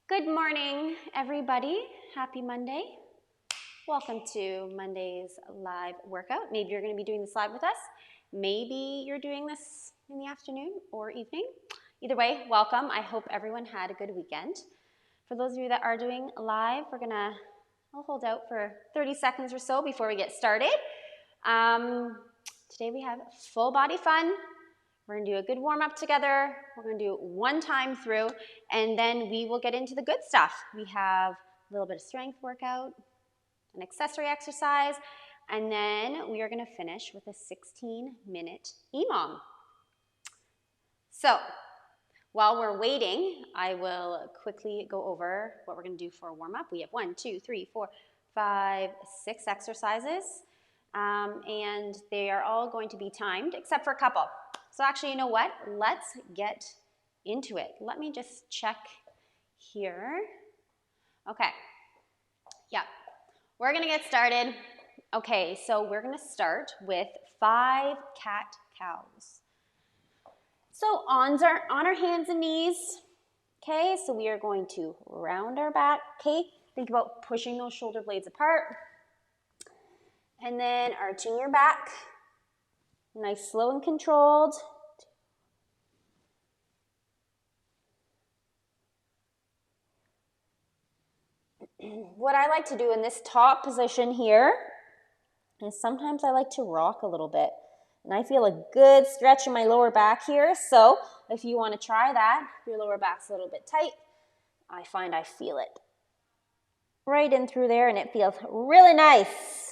Good morning, everybody. Happy Monday. Welcome to Monday's live workout. Maybe you're going to be doing this live with us. Maybe you're doing this in the afternoon or evening. Either way, welcome. I hope everyone had a good weekend. For those of you that are doing live, I'll hold out for 30 seconds or so before we get started. Today we have full body fun. We're going to do a good warm-up together. We're going to do one time through, and then we will get into the good stuff. We have a little bit of strength workout, an accessory exercise, and then we are going to finish with a 16-minute EMOM. So while we're waiting, I will quickly go over what we're going to do for a warm-up. We have 1, 2, 3, 4, 5, 6 exercises, and they are all going to be timed except for a couple. So actually, you know what? Let's get into it. Let me just check here. Okay. Yeah. We're going to get started. Okay, so we're going to start with 5 cat-cows. So on our hands and knees. Okay, so we are going to round our back. Okay, think about pushing those shoulder blades apart. And then arching your back. Nice, slow and controlled. What I like to do in this top position here is sometimes I like to rock a little bit. And I feel a good stretch in my lower back here. So if you want to try that, if your lower back's a little bit tight, I find I feel it right in through there and it feels really nice.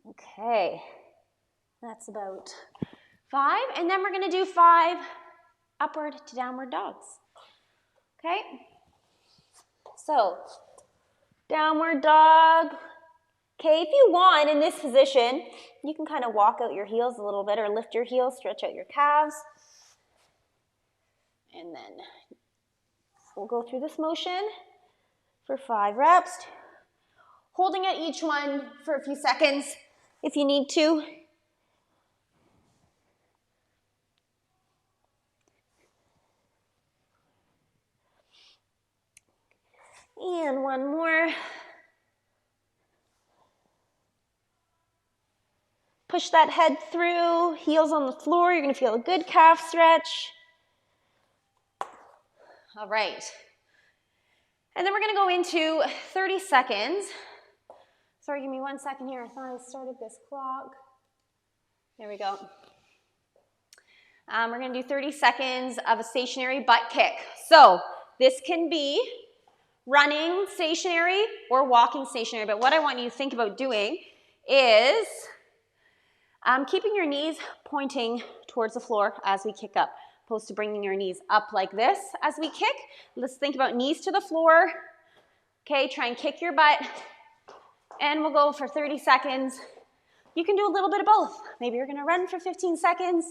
Okay, that's about 5. And then we're going to do 5 upward to downward dogs. Okay, so downward dog. Okay, if you want in this position, you can kind of walk out your heels a little bit or lift your heels, stretch out your calves. And then we'll go through this motion for 5 reps. Holding at each one for a few seconds if you need to. And one more. Push that head through, heels on the floor. You're going to feel a good calf stretch. All right. And then we're going to go into 30 seconds. Sorry, give me 1 second here. I thought I started this clock. There we go. We're going to do 30 seconds of a stationary butt kick. So this can be running stationary or walking stationary. But what I want you to think about doing is keeping your knees pointing towards the floor as we kick up, opposed to bringing your knees up like this as we kick. Let's think about knees to the floor. Okay, try and kick your butt. And we'll go for 30 seconds. You can do a little bit of both. Maybe you're going to run for 15 seconds.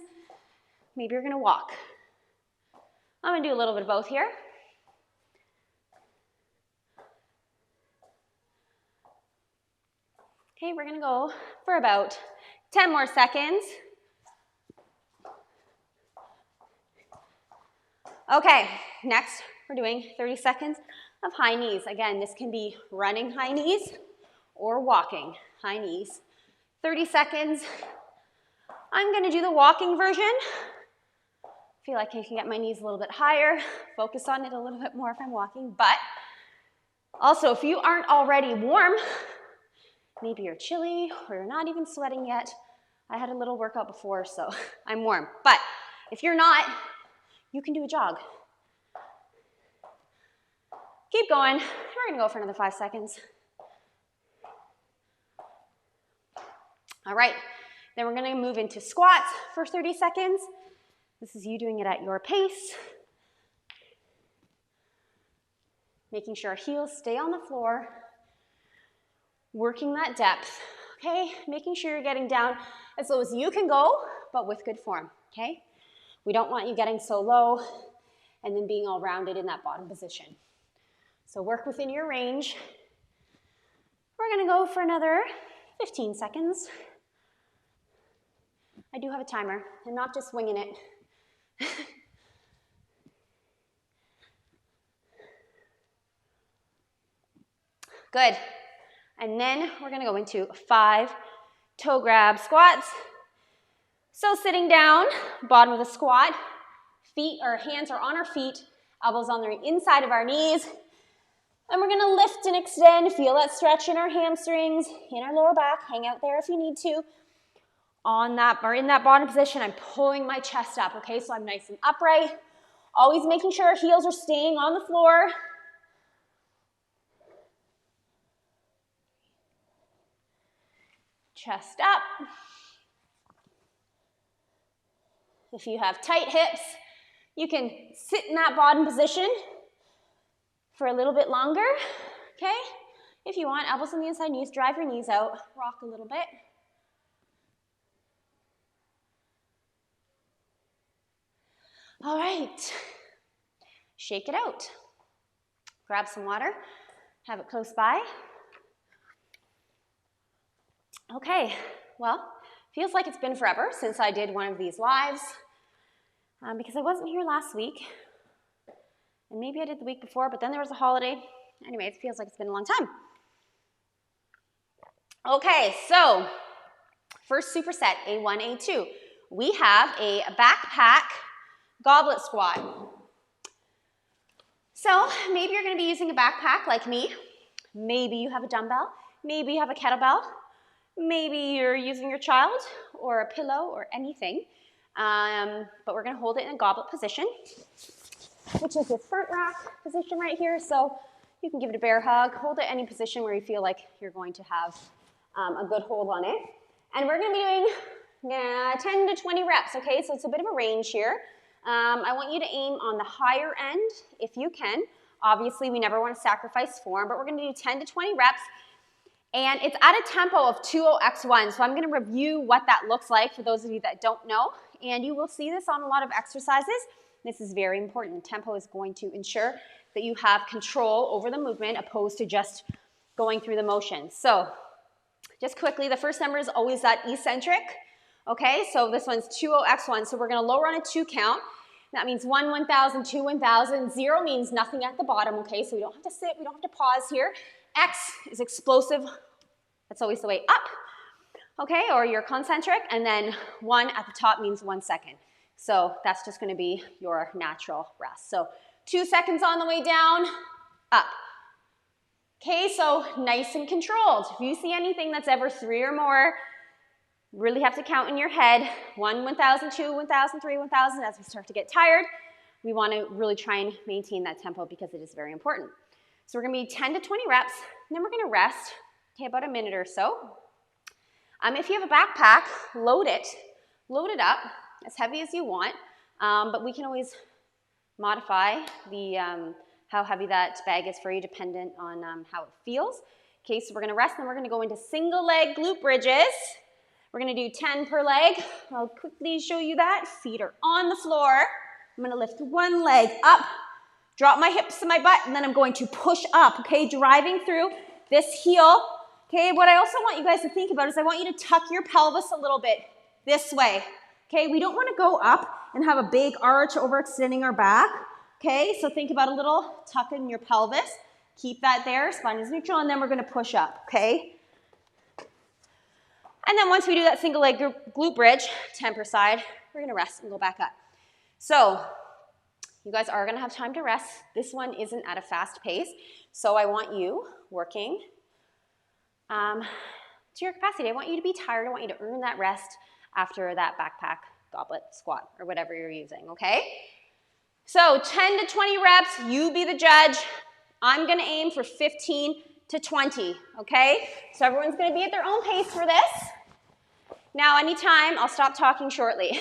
Maybe you're going to walk. I'm going to do a little bit of both here. Okay, we're going to go for about 10 more seconds. Okay, next we're doing 30 seconds of high knees. Again, this can be running high knees or walking high knees. 30 seconds. I'm going to do the walking version. Feel like I can get my knees a little bit higher, focus on it a little bit more if I'm walking. But also, if you aren't already warm, maybe you're chilly or you're not even sweating yet. I had a little workout before, so I'm warm. But if you're not, you can do a jog. Keep going. We're going to go for another 5 seconds. All right. Then we're going to move into squats for 30 seconds. This is you doing it at your pace. Making sure our heels stay on the floor. Working that depth, okay? Making sure you're getting down as low as you can go, but with good form, okay? We don't want you getting so low and then being all rounded in that bottom position. So work within your range. We're gonna go for another 15 seconds. I do have a timer. I'm not just winging it. Good. And then we're gonna go into 5 toe grab squats. So sitting down, bottom of the squat, feet or hands are on our feet, elbows on the inside of our knees. And we're gonna lift and extend, feel that stretch in our hamstrings, in our lower back, hang out there if you need to. On that, or in that bottom position, I'm pulling my chest up, okay? So I'm nice and upright, always making sure our heels are staying on the floor. Chest up. If you have tight hips, you can sit in that bottom position for a little bit longer, okay? If you want, elbows on the inside, knees, drive your knees out, rock a little bit. All right, shake it out. Grab some water, have it close by. Okay, well, feels like it's been forever since I did one of these lives because I wasn't here last week, and maybe I did the week before, but then there was a holiday. Anyway, it feels like it's been a long time. Okay, so first superset, A1, A2. We have a backpack goblet squat. So maybe you're going to be using a backpack like me. Maybe you have a dumbbell. Maybe you have a kettlebell. Maybe you're using your child or a pillow or anything. But we're going to hold it in a goblet position, which is this front rack position right here. So you can give it a bear hug. Hold it any position where you feel like you're going to have a good hold on it. And we're going to be doing 10 to 20 reps, okay? So it's a bit of a range here. I want you to aim on the higher end if you can. Obviously, we never want to sacrifice form, but we're going to do 10 to 20 reps. And it's at a tempo of 20x1. So I'm going to review what that looks like for those of you that don't know. And you will see this on a lot of exercises. This is very important. Tempo is going to ensure that you have control over the movement opposed to just going through the motions. So just quickly, the first number is always that eccentric. Okay, so this one's 20x1. So we're going to lower on a 2 count. That means 1, 1,000, 2, 1,000. 0 means nothing at the bottom, okay? So we don't have to sit, we don't have to pause here. X is explosive. That's always the way up, okay? Or you're concentric. And then 1 at the top means 1 second. So that's just going to be your natural rest. So 2 seconds on the way down, up. Okay, so nice and controlled. If you see anything that's ever 3 or more, really have to count in your head. 1, 1,000, 2, 1,000, 3, 1,000. As we start to get tired, we want to really try and maintain that tempo because it is very important. So we're going to be 10 to 20 reps, and then we're going to rest, okay, about a minute or so. If you have a backpack, load it up as heavy as you want, but we can always modify the how heavy that bag is for you dependent on how it feels. Okay, so we're going to rest, and then we're going to go into single leg glute bridges. We're going to do 10 per leg. I'll quickly show you that. Feet are on the floor. I'm going to lift one leg up, drop my hips to my butt, and then I'm going to push up, okay, driving through this heel. Okay, what I also want you guys to think about is I want you to tuck your pelvis a little bit this way. Okay, we don't want to go up and have a big arch overextending our back. Okay, so think about a little tuck in your pelvis. Keep that there, spine is neutral, and then we're going to push up, okay? And then once we do that single leg glute bridge, 10 per side, we're going to rest and go back up. So you guys are going to have time to rest. This one isn't at a fast pace, so I want you working to your capacity. I want you to be tired. I want you to earn that rest after that backpack goblet squat or whatever you're using, okay? So 10 to 20 reps, you be the judge. I'm going to aim for 15 to 20, okay? So everyone's going to be at their own pace for this. Now, anytime, I'll stop talking shortly.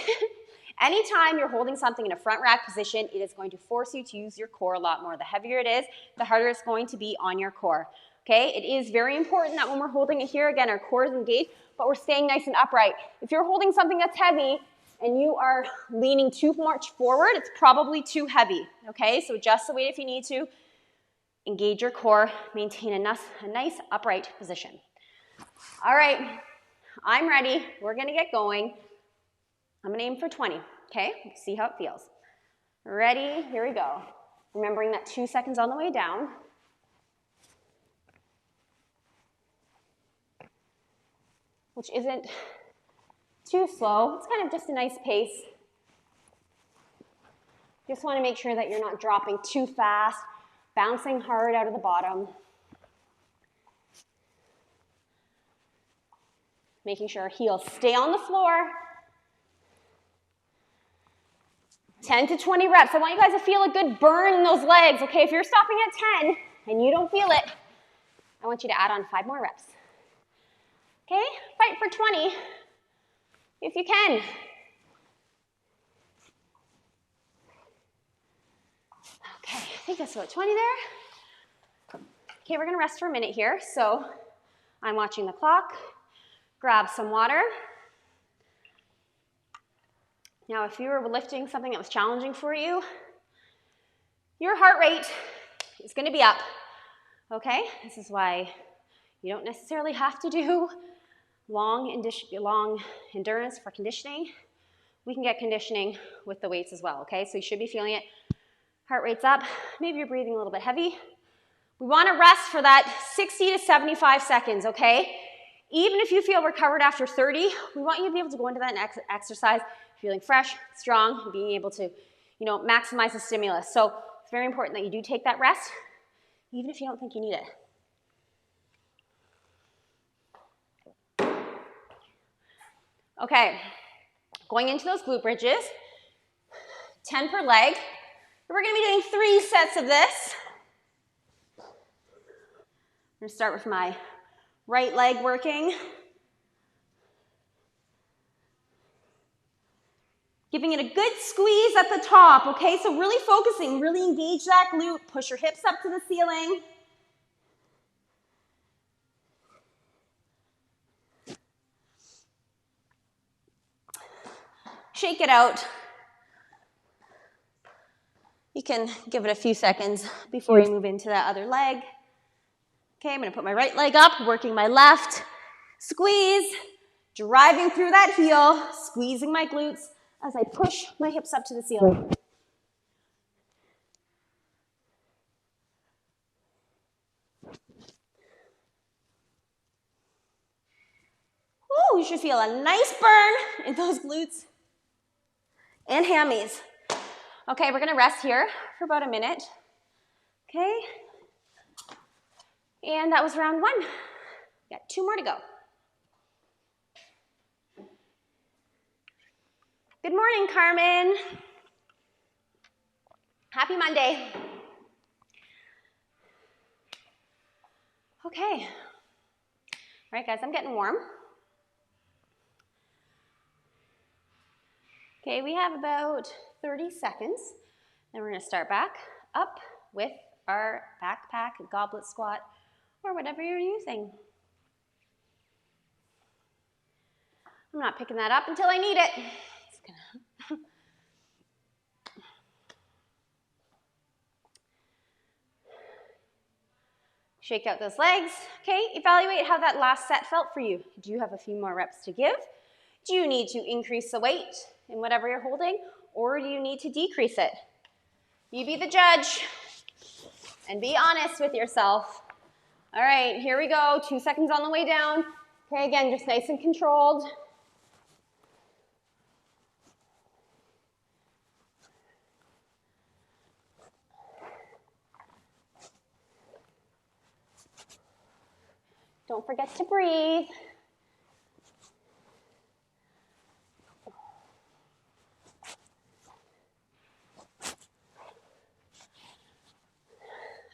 Anytime you're holding something in a front rack position, it is going to force you to use your core a lot more. The heavier it is, the harder it's going to be on your core, okay? It is very important that when we're holding it here, again, our core is engaged, but we're staying nice and upright. If you're holding something that's heavy and you are leaning too much forward, it's probably too heavy, okay? So adjust the weight if you need to. Engage your core, maintain a nice upright position. All right, I'm ready. We're gonna get going. I'm gonna aim for 20, okay? See how it feels. Ready, here we go. Remembering that 2 seconds on the way down. which isn't too slow. It's kind of just a nice pace. Just want to make sure that you're not dropping too fast, bouncing hard out of the bottom. Making sure our heels stay on the floor. 10 to 20 reps. I want you guys to feel a good burn in those legs, okay? If you're stopping at 10 and you don't feel it, I want you to add on 5 more reps. Okay? Fight for 20 if you can. Okay, I think that's about 20 there. Okay, we're gonna rest for a minute here. So I'm watching the clock. Grab some water. Now, if you were lifting something that was challenging for you, your heart rate is gonna be up, okay? This is why you don't necessarily have to do long endurance for conditioning. We can get conditioning with the weights as well, okay? So you should be feeling it. Heart rate's up. Maybe you're breathing a little bit heavy. We want to rest for that 60 to 75 seconds, okay? Even if you feel recovered after 30, we want you to be able to go into that exercise feeling fresh, strong, and being able to, maximize the stimulus. So it's very important that you do take that rest, even if you don't think you need it. Okay, going into those glute bridges, 10 per leg. We're going to be doing 3 sets of this. I'm going to start with my right leg working. Giving it a good squeeze at the top, okay? So really focusing, really engage that glute. Push your hips up to the ceiling. Shake it out. You can give it a few seconds before you move into that other leg. Okay, I'm gonna put my right leg up, working my left. Squeeze, driving through that heel, squeezing my glutes as I push my hips up to the ceiling. Ooh, you should feel a nice burn in those glutes and hammies. Okay, we're gonna rest here for about a minute. Okay, and that was round 1. Got 2 more to go. Good morning, Carmen. Happy Monday. Okay. All right, guys, I'm getting warm. Okay, we have about 30 seconds. Then we're gonna start back up with our backpack, goblet squat, or whatever you're using. I'm not picking that up until I need it. Shake out those legs. Okay, evaluate how that last set felt for you. Do you have a few more reps to give? Do you need to increase the weight in whatever you're holding, or do you need to decrease it? You be the judge and be honest with yourself. All right, here we go. 2 seconds on the way down. Okay, again, just nice and controlled. Don't forget to breathe.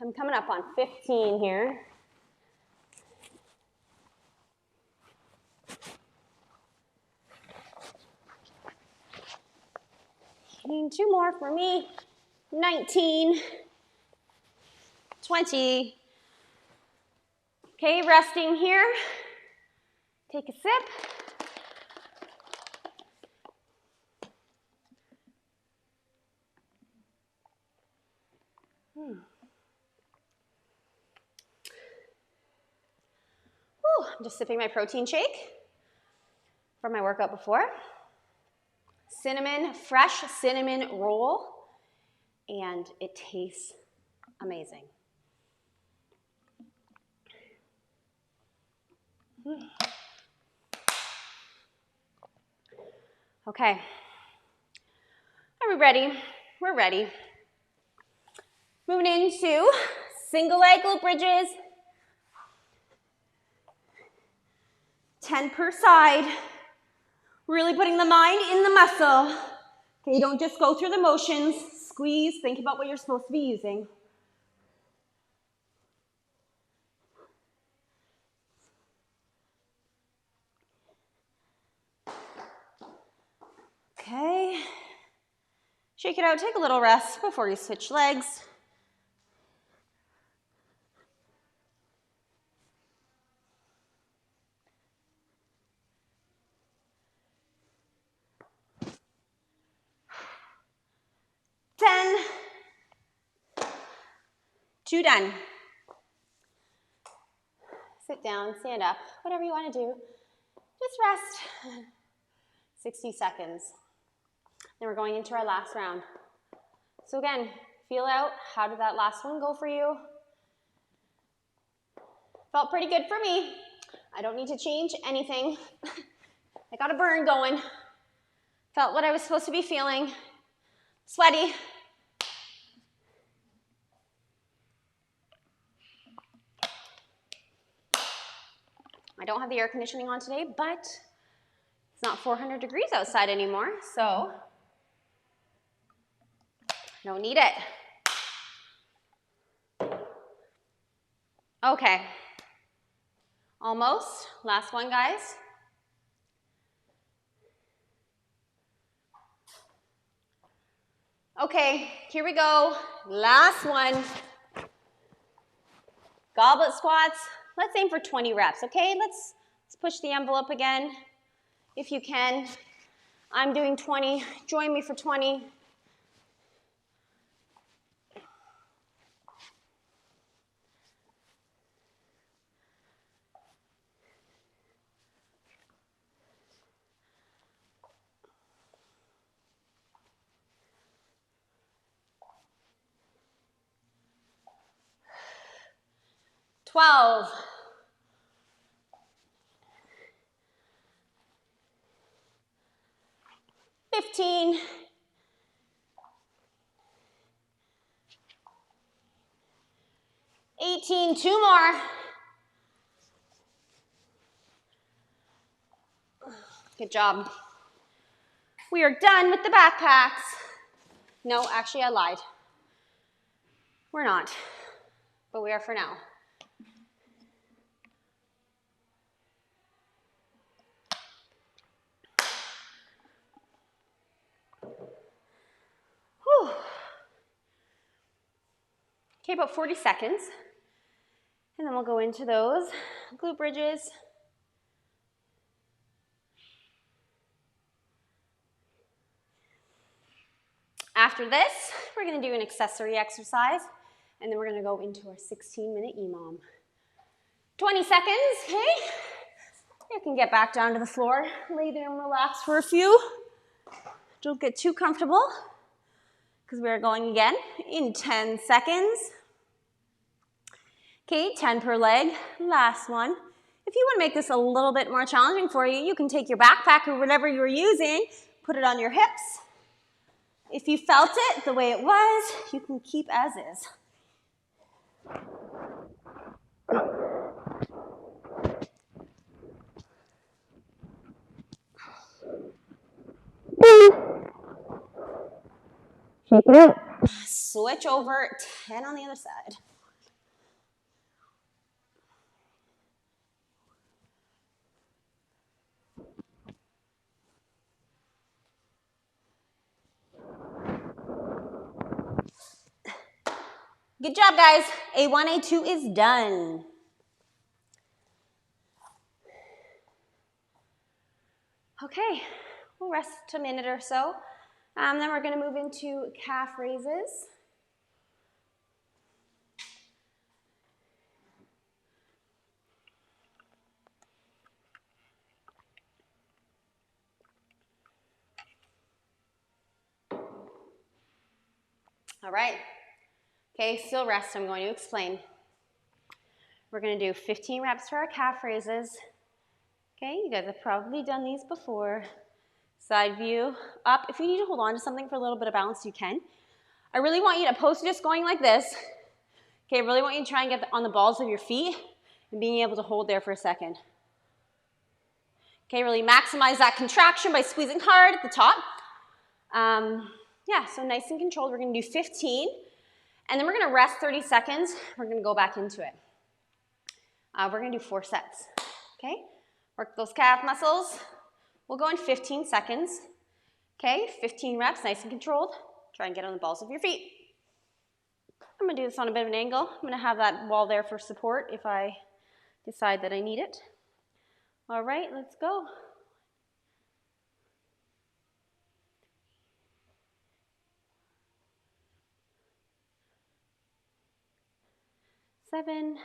I'm coming up on 15 here. And 2 more for me. 19, 20. Okay, resting here. Take a sip. I'm just sipping my protein shake from my workout before. Cinnamon, fresh cinnamon roll, and it tastes amazing. Okay. Are we ready? We're ready. Moving into single leg glute bridges. 10 per side. Really putting the mind in the muscle. Okay, don't just go through the motions. Squeeze, think about what you're supposed to be using. Okay. Shake it out, take a little rest before you switch legs. Ten. 2 done. Sit down, stand up, whatever you want to do. Just rest. 60 seconds. Then we're going into our last round. So again, feel out, how did that last one go for you? Felt pretty good for me. I don't need to change anything. I got a burn going. Felt what I was supposed to be feeling. Sweaty. I don't have the air conditioning on today, but it's not 400 degrees outside anymore, so don't need it. Okay. Almost. Last one, guys. Okay, here we go. Last one. Goblet squats. Let's aim for 20 reps, okay? Let's push the envelope again, if you can. I'm doing 20. Join me for 20. $12. 15. 18. 2 more. Good job. We are done with the backpacks. No, actually I lied. We're not, but we are for now. Whew. Okay, about 40 seconds. And then we'll go into those glute bridges. After this, we're gonna do an accessory exercise, and then we're gonna go into our 16-minute EMOM. 20 seconds, okay? You can get back down to the floor, lay there and relax for a few. Don't get too comfortable, because we are going again in 10 seconds. Okay, 10 per leg, last one. If you want to make this a little bit more challenging for you, you can take your backpack or whatever you're using, put it on your hips. If you felt it the way it was, you can keep as is. Shake it out. Switch over, 10 on the other side. Good job, guys. A1, A2 is done. Okay, we'll rest a minute or so. Then we're going to move into calf raises. All right. Okay, still rest. I'm going to explain. We're going to do 15 reps for our calf raises. Okay, you guys have probably done these before. Side view, up. If you need to hold on to something for a little bit of balance, you can. I really want you to, opposed to just going like this, okay, I really want you to try and get on the balls of your feet and being able to hold there for a second. Okay, really maximize that contraction by squeezing hard at the top. Yeah, so nice and controlled. We're gonna do 15, and then we're gonna rest 30 seconds. We're gonna go back into it. We're gonna do 4 sets, okay? Work those calf muscles. We'll go in 15 seconds, okay? 15 reps, nice and controlled. Try and get on the balls of your feet. I'm gonna do this on a bit of an angle. I'm gonna have that wall there for support if I decide that I need it. All right, let's go. 7,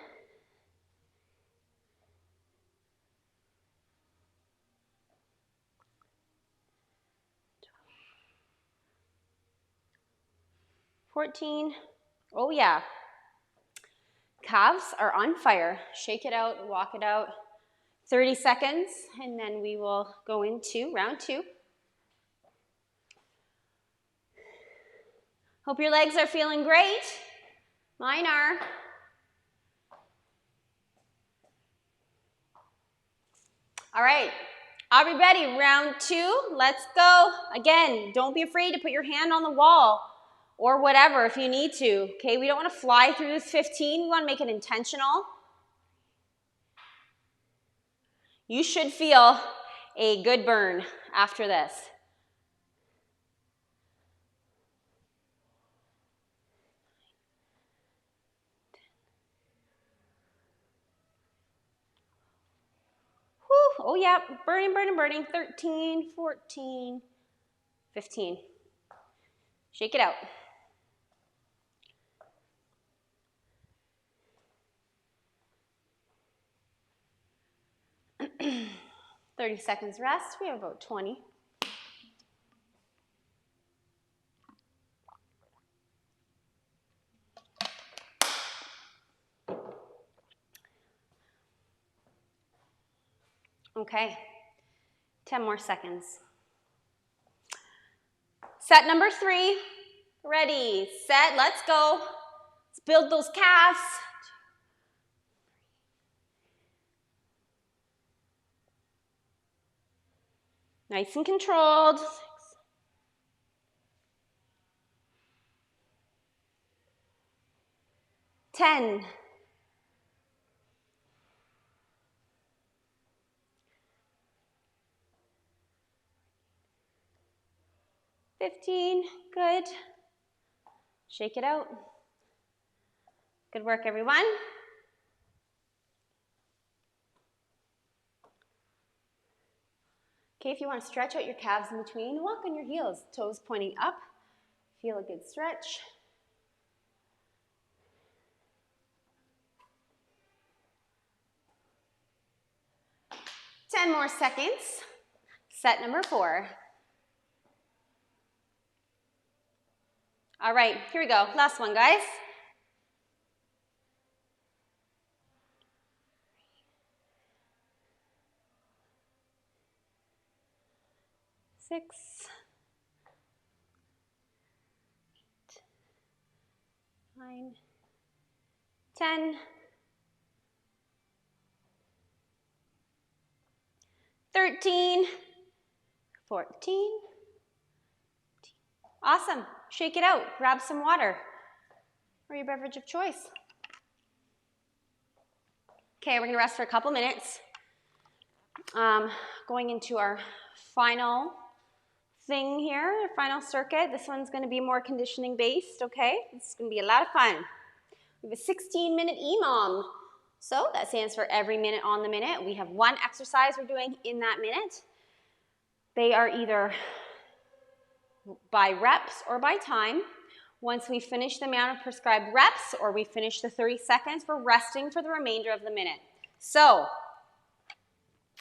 14. Oh yeah. Calves are on fire. Shake it out, walk it out. 30 seconds, and then we will go into round 2. Hope your legs are feeling great. Mine are. All right, are we ready? Round 2, let's go. Again, don't be afraid to put your hand on the wall or whatever if you need to, okay? We don't want to fly through this 15. We want to make it intentional. You should feel a good burn after this. Whew. Oh yeah, burning, burning, burning. 13, 14, 15. Shake it out. 30 seconds rest. We have about 20. Okay, 10 more seconds. Set number 3. Ready, set, let's go. Let's build those calves. Nice and controlled. 6. 10. 15, good. Shake it out. Good work, everyone. Okay, if you want to stretch out your calves in between, walk on your heels, toes pointing up. Feel a good stretch. Ten more seconds. Set number 4. All right, here we go. Last one, guys. 6, 8, 9, 10, 13, 14. Awesome. Shake it out. Grab some water or your beverage of choice. Okay, we're going to rest for a couple minutes. Going into our final thing here, our final circuit. This one's going to be more conditioning based, okay? It's going to be a lot of fun. We have a 16-minute EMOM. So that stands for every minute on the minute. We have one exercise we're doing in that minute. They are either by reps or by time. Once we finish the amount of prescribed reps or we finish the 30 seconds, we're resting for the remainder of the minute. So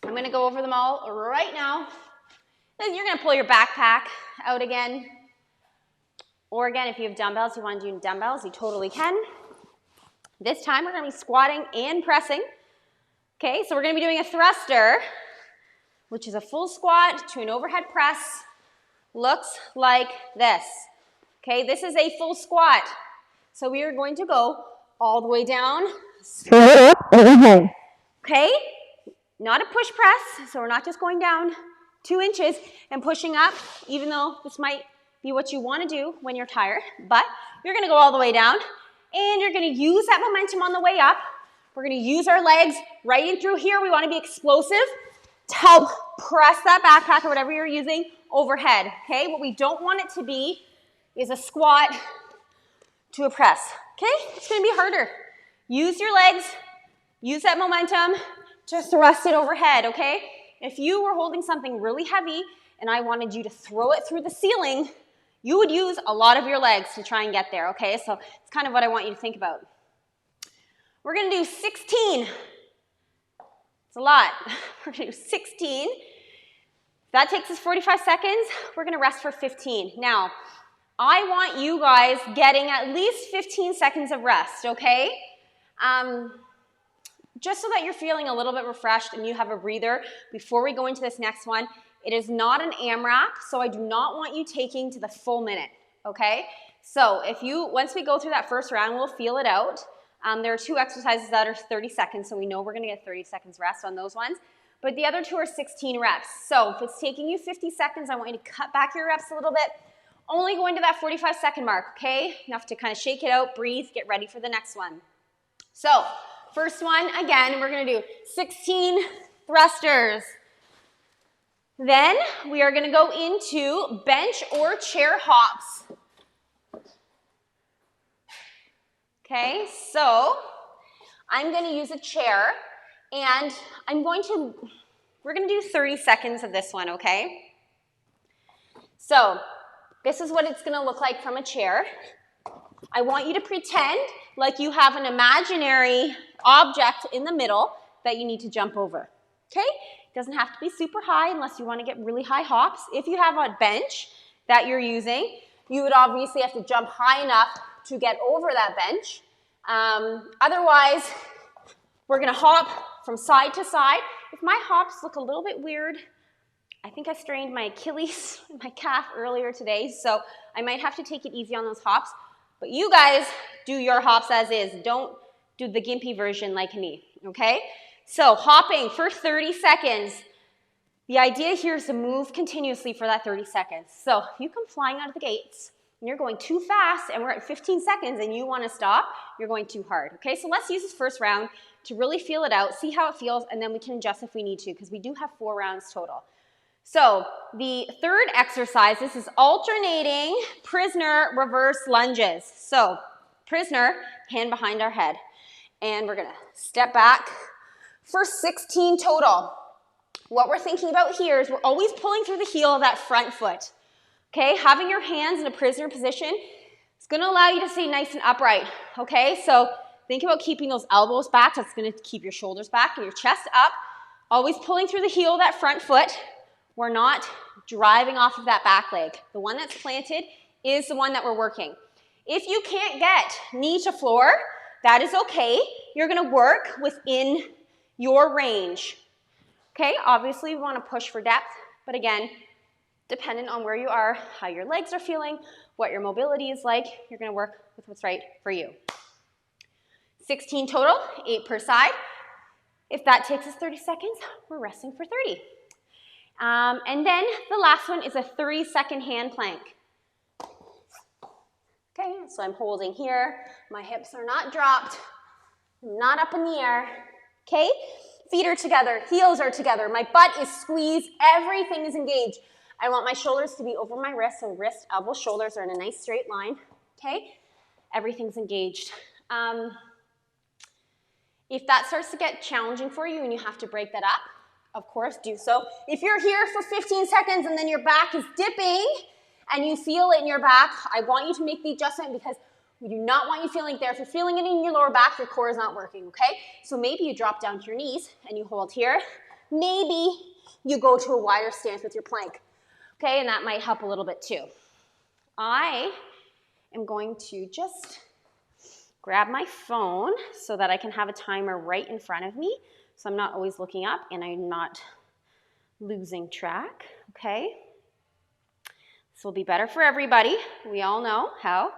I'm going to go over them all right now. Then you're going to pull your backpack out again. Or again, if you have dumbbells, you want to do dumbbells, you totally can. This time we're going to be squatting and pressing. Okay, so we're going to be doing a thruster. which is a full squat to an overhead press, looks like this. Okay, this is a full squat. So we are going to go all the way down. Okay, not a push press, so we're not just going down 2 inches and pushing up, even though this might be what you want to do when you're tired, but you're going to go all the way down, and you're going to use that momentum on the way up. We're going to use our legs right in through here. We want to be explosive to help press that backpack or whatever you're using overhead, okay? What we don't want it to be is a squat to a press, okay? It's going to be harder. Use your legs, use that momentum to thrust it overhead, okay? If you were holding something really heavy and I wanted you to throw it through the ceiling, you would use a lot of your legs to try and get there, okay? So it's kind of what I want you to think about. We're going to do 16. It's a lot. We're going to do 16. If that takes us 45 seconds, we're going to rest for 15. Now, I want you guys getting at least 15 seconds of rest, okay? Just so that you're feeling a little bit refreshed and you have a breather before we go into this next one. It is not an AMRAP, so I do not want you taking to the full minute, okay? So once we go through that first round, we'll feel it out. There are 2 exercises that are 30 seconds, so we know we're gonna get 30 seconds rest on those ones. But the other 2 are 16 reps. So if it's taking you 50 seconds, I want you to cut back your reps a little bit. Only go into that 45-second mark, okay? Enough to kind of shake it out, breathe, get ready for the next one. So, first one, again, we're going to do 16 thrusters. Then we are going to go into bench or chair hops. Okay, so I'm going to use a chair, and we're going to do 30 seconds of this one, okay? So, this is what it's going to look like from a chair. I want you to pretend like you have an imaginary object in the middle that you need to jump over, okay? It doesn't have to be super high unless you want to get really high hops. If you have a bench that you're using, you would obviously have to jump high enough to get over that bench. Otherwise, we're going to hop from side to side. If my hops look a little bit weird, I think I strained my Achilles, my calf earlier today, so I might have to take it easy on those hops. But you guys do your hops as is. Don't do the gimpy version like me, okay? So hopping for 30 seconds. The idea here is to move continuously for that 30 seconds. So if you come flying out of the gates and you're going too fast and we're at 15 seconds and you want to stop, you're going too hard, okay? So let's use this first round to really feel it out, see how it feels, and then we can adjust if we need to because we do have 4 rounds total. So the third exercise, this is alternating prisoner reverse lunges. So prisoner, hand behind our head. And we're going to step back for 16 total. What we're thinking about here is we're always pulling through the heel of that front foot. Okay, having your hands in a prisoner position is going to allow you to stay nice and upright. Okay, so think about keeping those elbows back. That's going to keep your shoulders back and your chest up. Always pulling through the heel of that front foot. We're not driving off of that back leg. The one that's planted is the one that we're working. If you can't get knee to floor, that is okay. You're going to work within your range. Okay, obviously we want to push for depth, but again, dependent on where you are, how your legs are feeling, what your mobility is like, you're going to work with what's right for you. 16 total, 8 per side. If that takes us 30 seconds, we're resting for 30. And then the last one is a 30-second hand plank. Okay, so I'm holding here. My hips are not dropped. I'm not up in the air. Okay, feet are together, heels are together. My butt is squeezed. Everything is engaged. I want my shoulders to be over my wrists, so wrist, elbow, shoulders are in a nice straight line. Okay, everything's engaged. If that starts to get challenging for you and you have to break that up, of course, do so. If you're here for 15 seconds and then your back is dipping and you feel it in your back, I want you to make the adjustment because we do not want you feeling it there. If you're feeling it in your lower back, your core is not working, okay? So maybe you drop down to your knees and you hold here. Maybe you go to a wider stance with your plank, okay? And that might help a little bit too. I am going to just grab my phone so that I can have a timer right in front of me. So I'm not always looking up and I'm not losing track, okay? This will be better for everybody. We all know how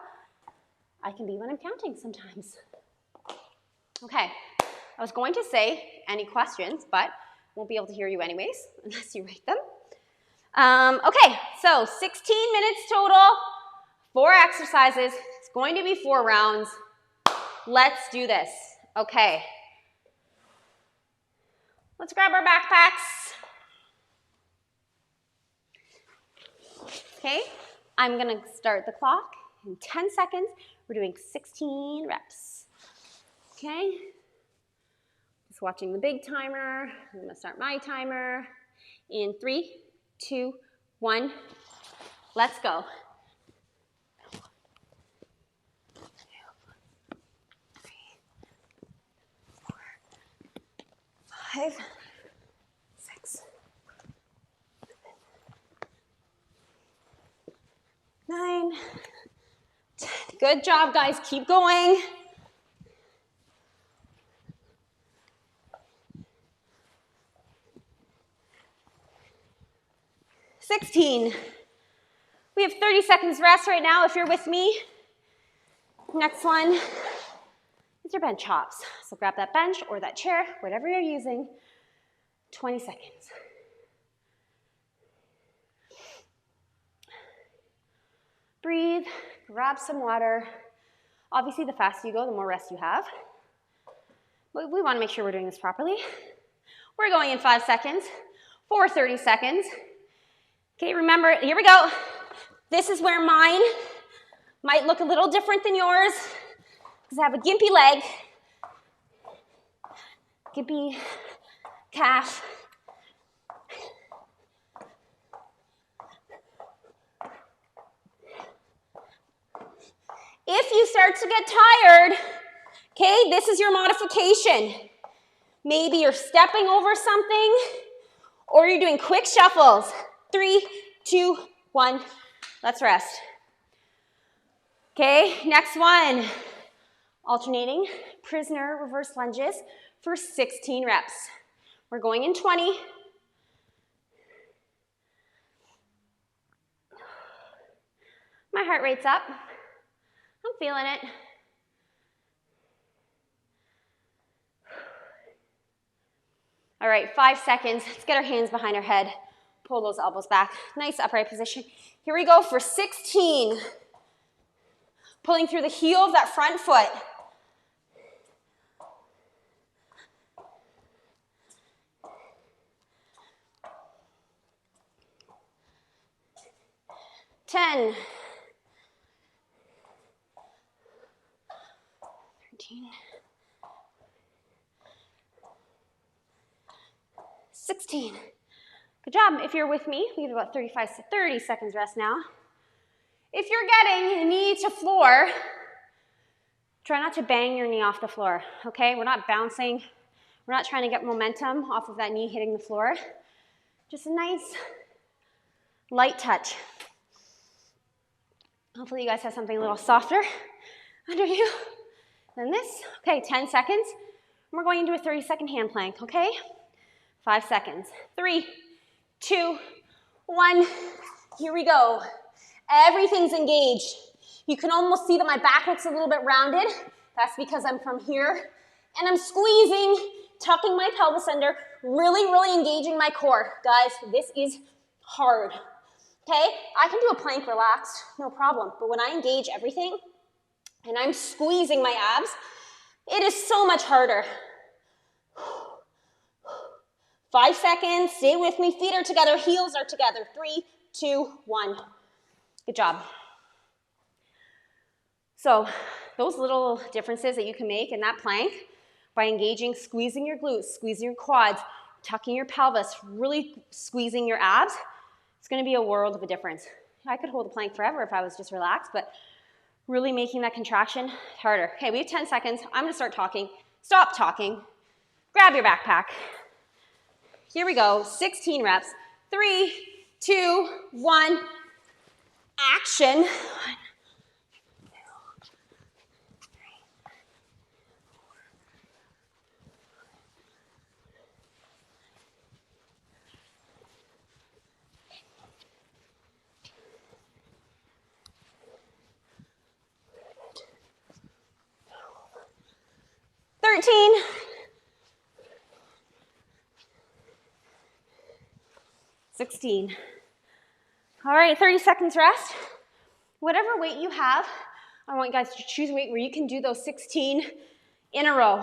I can be when I'm counting sometimes. Okay, I was going to say any questions, but won't be able to hear you anyways, unless you write them. Okay, so 16 minutes total, 4 exercises. It's going to be 4 rounds. Let's do this. Okay. Let's grab our backpacks. Okay, I'm gonna start the clock in 10 seconds. We're doing 16 reps. Okay, just watching the big timer. I'm gonna start my timer in 3, 2, 1. Let's go. 2, 3, 4, 5, 6, 9, 10. Good job, guys. Keep going. 16. We have 30 seconds rest right now if you're with me. Next one is your bench hops. So grab that bench or that chair, whatever you're using. 20 seconds. Breathe, grab some water. Obviously, the faster you go, the more rest you have. But we want to make sure we're doing this properly. We're going in 5 seconds for 30 seconds. Okay, remember, here we go. This is where mine might look a little different than yours because I have a gimpy leg, gimpy calf. If you start to get tired, okay, this is your modification. Maybe you're stepping over something or you're doing quick shuffles. 3, 2, 1, let's rest. Okay, next one. Alternating prisoner reverse lunges for 16 reps. We're going in 20. My heart rate's up. I'm feeling it. All right, 5 seconds. Let's get our hands behind our head. Pull those elbows back. Nice upright position. Here we go for 16. Pulling through the heel of that front foot. 10. 13. 16. Good job. If you're with me, we have about 30 seconds rest now. If you're getting knee to floor, try not to bang your knee off the floor, okay? We're not bouncing. We're not trying to get momentum off of that knee hitting the floor. Just a nice, light touch. Hopefully you guys have something a little softer under you than this. Okay, 10 seconds. We're going into a 30-second hand plank, okay? 5 seconds. 3, 2, 1. Here we go. Everything's engaged. You can almost see that my back looks a little bit rounded. That's because I'm from here. And I'm squeezing, tucking my pelvis under, really, really engaging my core. Guys, this is hard. Okay? I can do a plank relaxed, no problem. But when I engage everything and I'm squeezing my abs, it is so much harder. 5 seconds, stay with me, feet are together, heels are together. 3, 2, 1. Good job. So those little differences that you can make in that plank by engaging, squeezing your glutes, squeezing your quads, tucking your pelvis, really squeezing your abs, it's going to be a world of a difference. I could hold the plank forever if I was just relaxed, but really making that contraction harder. Okay, we have 10 seconds. I'm going to start talking. Stop talking. Grab your backpack. Here we go, 16 reps. 3, 2, 1, action. 1, 2, 3, 4, 16. All right, 30 seconds rest. Whatever weight you have, I want you guys to choose a weight where you can do those 16 in a row.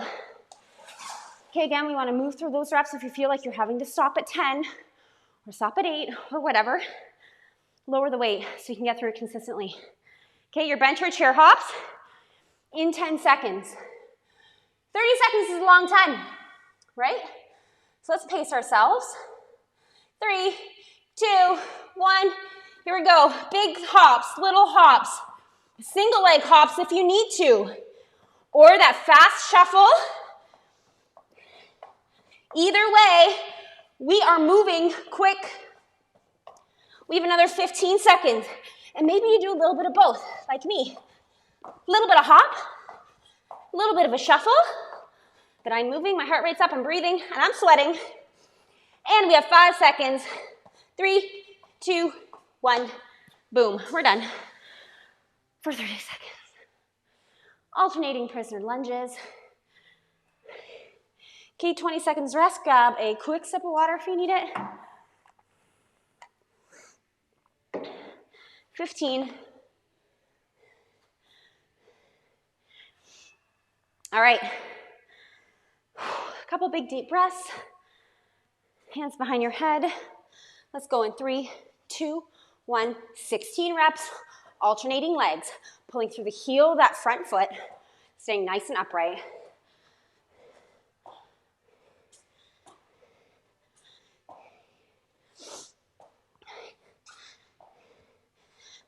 Okay, again, we want to move through those reps. If you feel like you're having to stop at 10 or stop at 8 or whatever, lower the weight so you can get through it consistently. Okay, your bench or chair hops in 10 seconds. 30 seconds is a long time, right? So let's pace ourselves. 3, 2, 1, here we go. Big hops, little hops, single leg hops if you need to, or that fast shuffle. Either way, we are moving quick. We have another 15 seconds, and maybe you do a little bit of both, like me. A little bit of hop, a little bit of a shuffle, but I'm moving, my heart rate's up, I'm breathing, and I'm sweating. And we have 5 seconds. 3, 2, 1, boom, we're done for 30 seconds. Alternating prisoner lunges. Okay, 20 seconds rest. Grab a quick sip of water if you need it. 15. All right. A couple big deep breaths. Hands behind your head. Let's go in 3, 2, 1. 16 reps. Alternating legs. Pulling through the heel of that front foot. Staying nice and upright.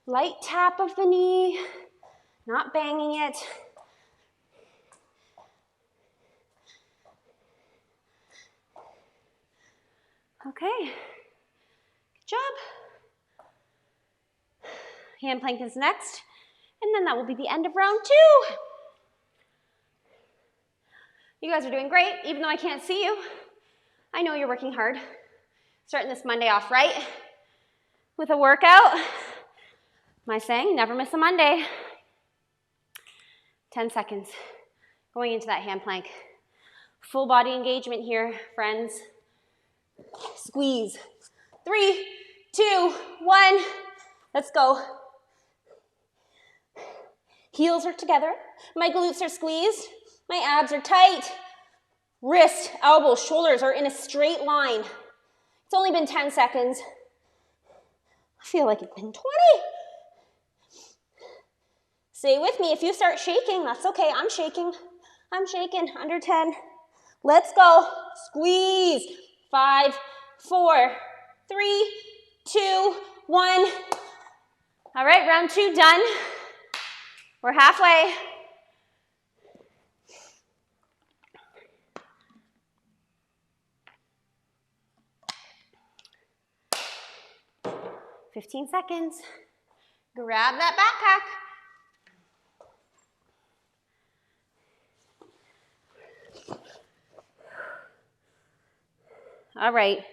Light tap of the knee, not banging it. Okay, good job. Hand plank is next, and then that will be the end of round 2. You guys are doing great, even though I can't see you. I know you're working hard. Starting this Monday off right with a workout. My saying, never miss a Monday. 10 seconds. Going into that hand plank. Full body engagement here, friends. Squeeze. 3, 2, 1. Let's go. Heels are together. My glutes are squeezed. My abs are tight. Wrist, elbows, shoulders are in a straight line. It's only been 10 seconds. I feel like it's been 20. Stay with me. If you start shaking, that's okay. I'm shaking. I'm shaking. Under 10. Let's go. Squeeze. 5, 4, 3, 2, 1. All right, round 2 done. We're halfway. $15 seconds. Grab that backpack. All right,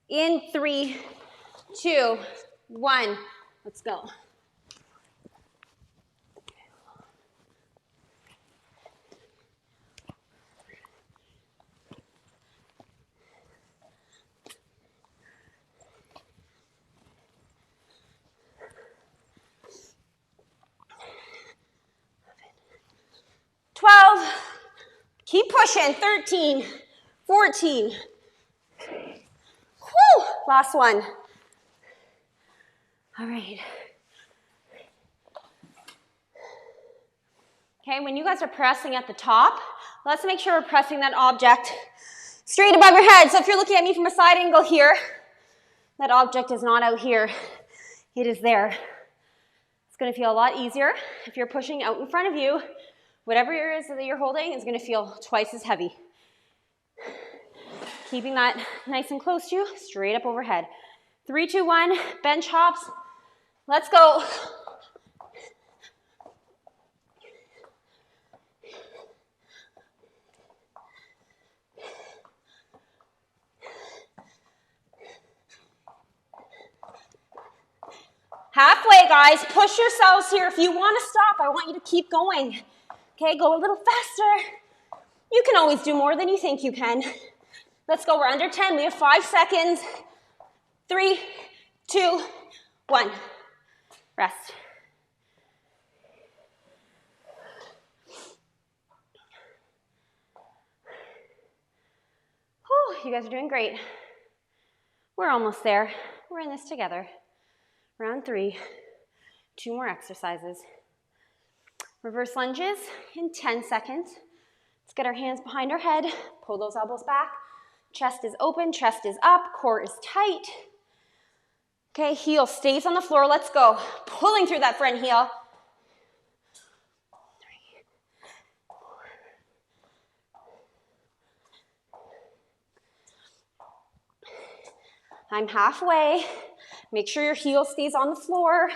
in 3, 2, 1, let's go. Keep pushing. 13, 14. Whew, last one. All right. Okay, when you guys are pressing at the top, let's make sure we're pressing that object straight above your head. So if you're looking at me from a side angle here, that object is not out here. It is there. It's going to feel a lot easier if you're pushing out in front of you. Whatever it is that you're holding is going to feel twice as heavy. Keeping that nice and close to you, straight up overhead. 3, 2, 1, bench hops. Let's go. Halfway, guys. Push yourselves here. If you want to stop, I want you to keep going. Okay, go a little faster. You can always do more than you think you can. Let's go. We're under 10. We have 5 seconds. 3, 2, 1. Rest. Whew, you guys are doing great. We're almost there. We're in this together. Round 3. 2 more exercises. Reverse lunges in 10 seconds. Let's get our hands behind our head. Pull those elbows back. Chest is open, chest is up, core is tight. Okay, heel stays on the floor. Let's go. Pulling through that front heel. 3, 4. I'm halfway. Make sure your heel stays on the floor.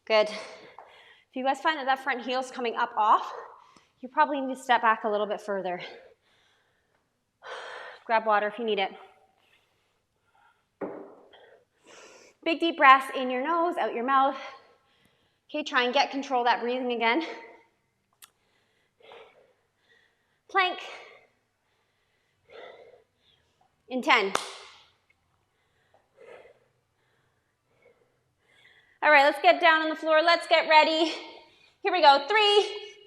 Good. If you guys find that that front heel is coming up off, you probably need to step back a little bit further. Grab water if you need it. Big deep breaths in your nose, out your mouth. Okay, try and get control of that breathing again. Plank. In 10. All right, let's get down on the floor. Let's get ready. Here we go. 3,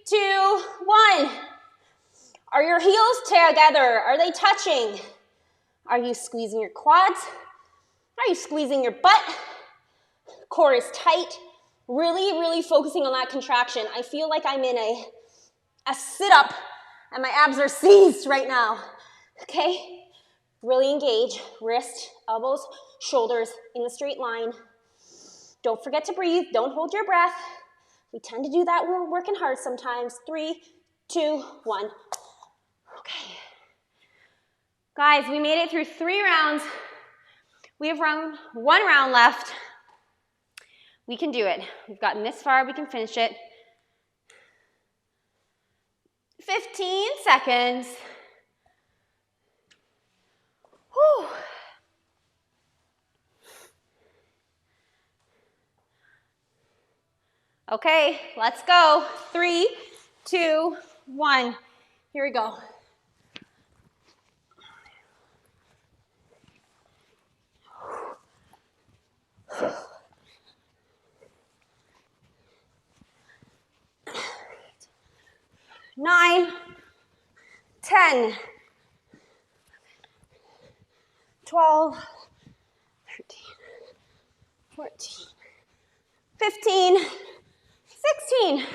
2, 1. Are your heels together? Are they touching? Are you squeezing your quads? Are you squeezing your butt? Core is tight. Really, really focusing on that contraction. I feel like I'm in a sit-up and my abs are seized right now. Okay? Really engage. Wrist, elbows, shoulders in the straight line. Don't forget to breathe. Don't hold your breath. We tend to do that when we're working hard sometimes. 3, 2, 1. Okay. Guys, we made it through 3 rounds. We have 1 round left. We can do it. We've gotten this far. We can finish it. 15 seconds. Whew. Okay, let's go. 3, 2, 1. Here we go. Nine, 10, 12, 13, 14, 15, 16.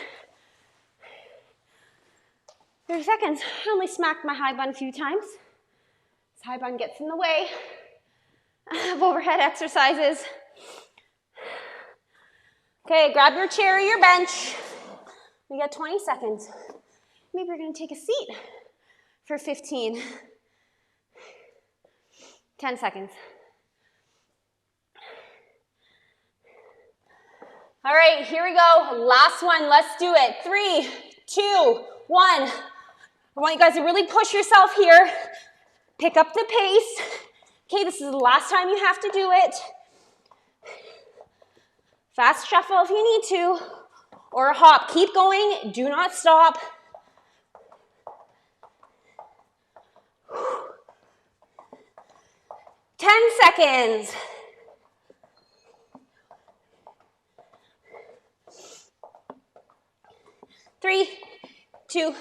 30 seconds. I only smacked my high bun a few times. This high bun gets in the way of overhead exercises. Okay, grab your chair or your bench. We got 20 seconds. Maybe you're going to take a seat for 15. 10 seconds. All right, here we go. Last one. Let's do it. 3, 2, 1. I want you guys to really push yourself here. Pick up the pace. Okay, this is the last time you have to do it. Fast shuffle if you need to, or a hop. Keep going. Do not stop. Whew. 10 seconds. Three, 2, 1.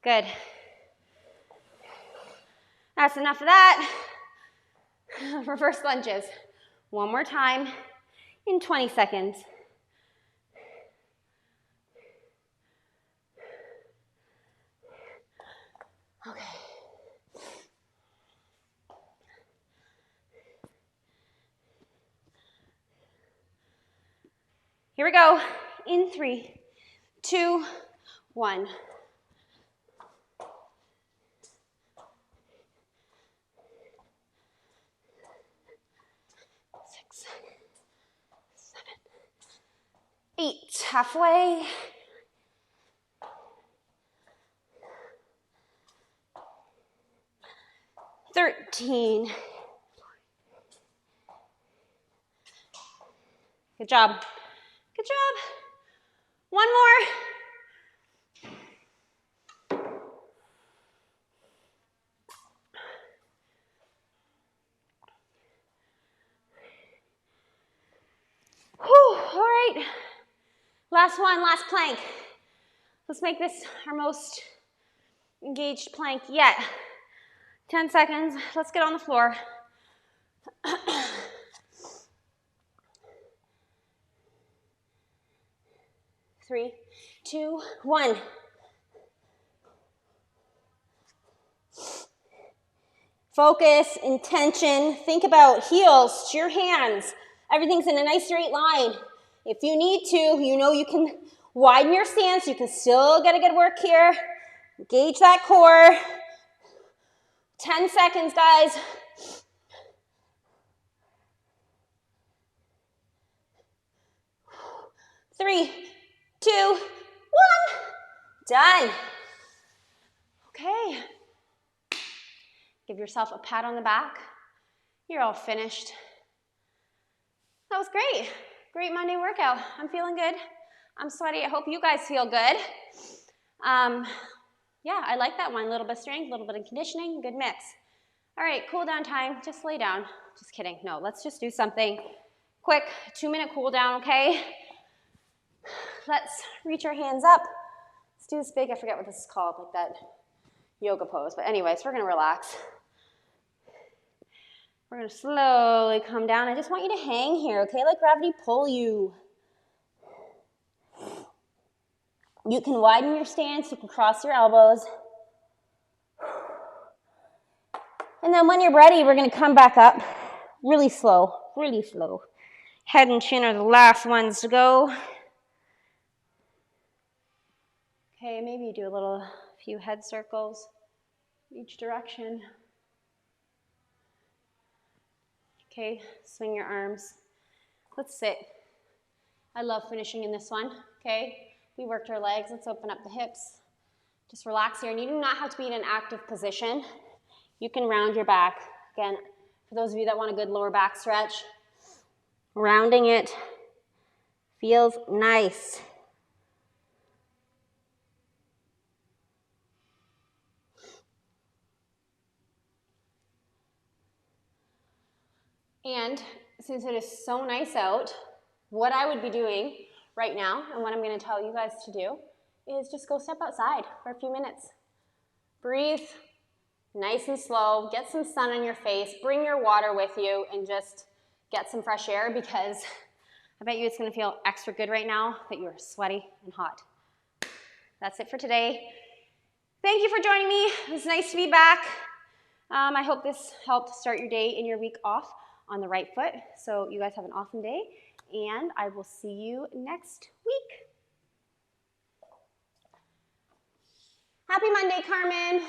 Good. That's enough of that. Reverse lunges. One more time in 20 seconds. Okay. Here we go. In 3, 2, 1. 6, 7, 8. Halfway. 13. Good job. Good job. One more. Whew, all right. Last one, last plank. Let's make this our most engaged plank yet. 10 seconds. Let's get on the floor. 3, 2, 1. Focus, intention. Think about heels to your hands. Everything's in a nice straight line. If you need to, you know you can widen your stance. You can still get a good work here. Engage that core. 10 seconds, guys. Three, 2, 1. Done. Okay. Give yourself a pat on the back. You're all finished. That was great. Great Monday workout. I'm feeling good. I'm sweaty. I hope you guys feel good. Yeah, I like that one. A little bit of strength, a little bit of conditioning, good mix. All right, cool down time. Just lay down. Just kidding. No, let's just do something quick. 2-minute cool down, okay? Let's reach our hands up. Let's do this big, I forget what this is called, like that yoga pose. But anyways, we're gonna relax. We're gonna slowly come down. I just want you to hang here, okay? Let gravity pull you. You can widen your stance, you can cross your elbows. And then when you're ready, we're gonna come back up really slow, really slow. Head and chin are the last ones to go. Okay, maybe you do a few head circles each direction. Okay, swing your arms. Let's sit. I love finishing in this one, okay? We worked our legs, let's open up the hips. Just relax here, and you do not have to be in an active position. You can round your back. Again, for those of you that want a good lower back stretch, rounding it feels nice. And since it is so nice out, what I would be doing right now, and what I'm going to tell you guys to do, is just go step outside for a few minutes. Breathe nice and slow, get some sun on your face, bring your water with you, and just get some fresh air, because I bet you it's going to feel extra good right now that you're sweaty and hot. That's it for today. Thank you for joining me. It was nice to be back. I hope this helped start your day and your week off on the right foot. So you guys have an awesome day, and I will see you next week. Happy Monday, Carmen.